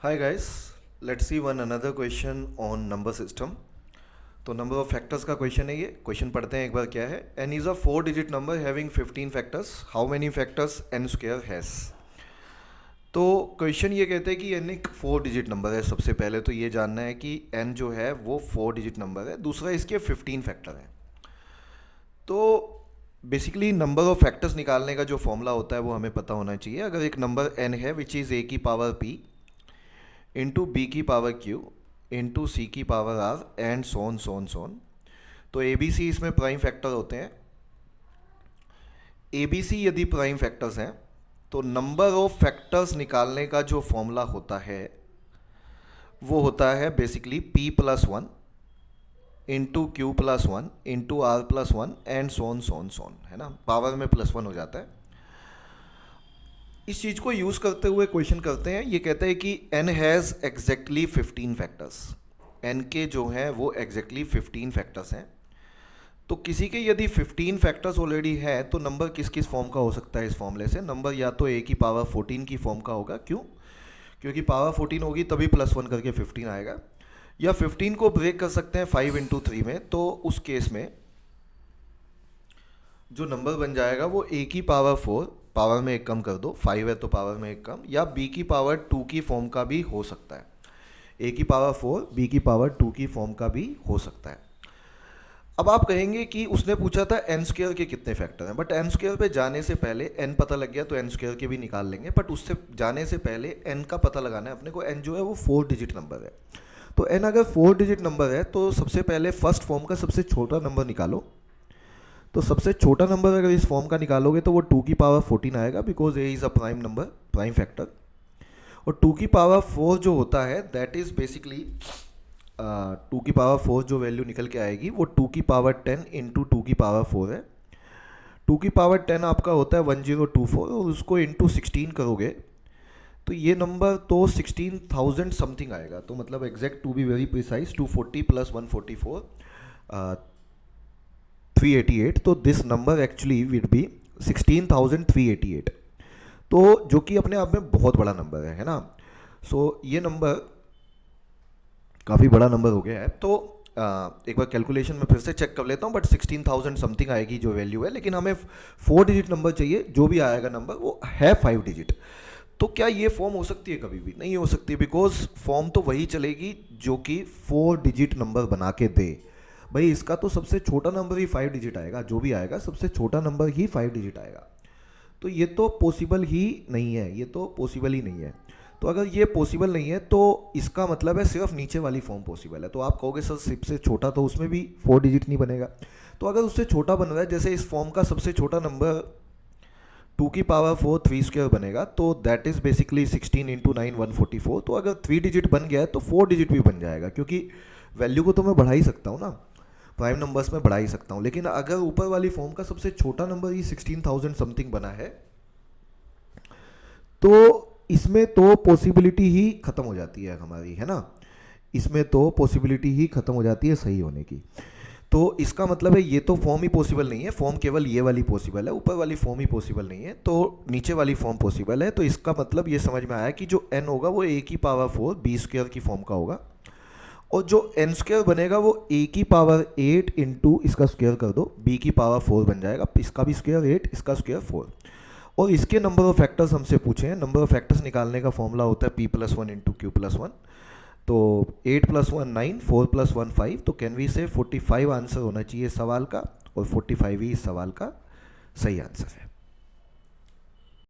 Hi guys, let's see one another question on number system. तो number of factors का question है ये. Question पढ़ते हैं एक बार. क्या है? n is a 4 digit number having 15 factors. How many factors n square has. तो क्वेश्चन ये कहते हैं कि n एक 4 डिजिट नंबर है. सबसे पहले तो ये जानना है कि n जो है वो 4 डिजिट नंबर है. दूसरा इसके 15 फैक्टर हैं. तो बेसिकली नंबर ऑफ फैक्टर्स निकालने का जो फॉर्मूला होता है वो हमें पता होना चाहिए. अगर एक नंबर n है विच इज़ a की पावर p इंटू बी की पावर क्यू इंटू सी की power are and so on so on सोन. तो ए बी सी इसमें प्राइम फैक्टर होते हैं. ए बी सी यदि प्राइम फैक्टर्स हैं तो नंबर ऑफ फैक्टर्स निकालने का जो फॉर्मूला होता है वो होता है basically p plus one into Q plus one into R plus one and so on so on so on, है ना. पावर में प्लस वन हो जाता है. इस चीज़ को यूज़ करते हुए क्वेश्चन करते हैं. ये कहते हैं कि n has exactly 15 factors. n के जो हैं वो एग्जैक्टली 15 फैक्टर्स हैं. तो किसी के यदि 15 फैक्टर्स ऑलरेडी है तो नंबर किस किस फॉर्म का हो सकता है. इस फॉर्मूले से नंबर या तो a की पावर 14 की फॉर्म का होगा. क्यों? क्योंकि पावर 14 होगी तभी प्लस वन करके 15 आएगा. या 15 को ब्रेक कर सकते हैं 5 इंटू 3 में. तो उस केस में जो नंबर बन जाएगा वो a की पावर 4, पावर में एक कम कर दो, 5 है तो पावर में एक कम, या b की पावर 2 की फॉर्म का भी हो सकता है. a की पावर 4 b की पावर 2 की फॉर्म का भी हो सकता है. अब आप कहेंगे कि उसने पूछा था n स्क्वायर के कितने फैक्टर हैं. बट n स्क्वायर पे जाने से पहले n पता लग गया तो n स्क्वायर के भी निकाल लेंगे. बट उससे जाने से पहले n का पता लगाना है अपने को. n जो है वो 4 डिजिट नंबर है. तो n अगर 4 डिजिट नंबर है तो सबसे पहले फर्स्ट फॉर्म का सबसे छोटा नंबर निकालो. तो सबसे छोटा नंबर अगर इस फॉर्म का निकालोगे तो वो 2 की पावर 14 आएगा, because A is a prime number, prime factor. और 2 की पावर 4 जो होता है दैट इज़ बेसिकली 2 की पावर 4 जो वैल्यू निकल के आएगी वो 2 की पावर 10 इंटू 2 की पावर 4 है. 2 की पावर 10 आपका होता है 1024 और उसको इंटू 16 करोगे तो ये नंबर तो 16,000 समथिंग आएगा. तो मतलब exact to be very precise 240 plus 144 388. तो this number actually would be 16,388. तो जो कि अपने आप में बहुत बड़ा नंबर है ना. सो ये नंबर काफ़ी बड़ा नंबर हो गया है. तो एक बार कैलकुलेशन में फिर से चेक कर लेता हूँ. बट 16,000 समथिंग आएगी जो वैल्यू है. लेकिन हमें 4 डिजिट नंबर चाहिए. जो भी आएगा नंबर वो है 5 डिजिट. तो क्या ये फॉर्म हो सकती है? कभी भी नहीं हो सकती, बिकॉज फॉर्म तो वही चलेगी जो कि 4 डिजिट नंबर बना के दे. भाई इसका तो सबसे छोटा नंबर ही 5 डिजिट आएगा. जो भी आएगा सबसे छोटा नंबर ही 5 डिजिट आएगा. तो ये तो पॉसिबल ही नहीं है. ये तो पॉसिबल ही नहीं है. तो अगर ये पॉसिबल नहीं है तो इसका मतलब है सिर्फ नीचे वाली फॉर्म पॉसिबल है. तो आप कहोगे सर सबसे छोटा तो उसमें भी 4 डिजिट नहीं बनेगा. तो अगर उससे छोटा बन रहा है, जैसे इस फॉर्म का सबसे छोटा नंबर 2 की पावर 4 3 स्क्वायर बनेगा, तो दैट इज़ बेसिकली 16 इंटू 9 144. तो अगर 3 डिजिट बन गया है तो 4 डिजिट भी बन जाएगा, क्योंकि वैल्यू को तो मैं बढ़ा ही सकता हूँ ना, प्राइम नंबर्स में बढ़ा ही सकता हूँ. लेकिन अगर ऊपर वाली फॉर्म का सबसे छोटा नंबर ही 16,000 समथिंग बना है तो इसमें तो पॉसिबिलिटी ही खत्म हो जाती है हमारी, है ना. इसमें तो पॉसिबिलिटी ही खत्म हो जाती है सही होने की. तो इसका मतलब है ये तो फॉर्म ही पॉसिबल नहीं है. फॉर्म केवल ये वाली पॉसिबल है, ऊपर वाली फॉर्म ही पॉसिबल नहीं है. तो नीचे वाली फॉर्म पॉसिबल है. तो इसका मतलब ये समझ में आया कि जो n होगा वो a की पावर 4 b स्क्वायर की फॉर्म का होगा. और जो n स्क्वायर बनेगा वो a की पावर 8 इंटू इसका स्क्वायर कर दो, b की पावर 4 बन जाएगा. इसका भी स्क्वायर 8, इसका स्क्वायर 4. और इसके नंबर ऑफ फैक्टर्स हमसे पूछे हैं. नंबर ऑफ फैक्टर्स निकालने का फॉर्मूला होता है p plus one into Q plus one. तो 8 प्लस 1 9, 4 प्लस 1 5. तो कैन वी से 45 आंसर होना चाहिए सवाल का, और 45 ही इस सवाल का सही आंसर है.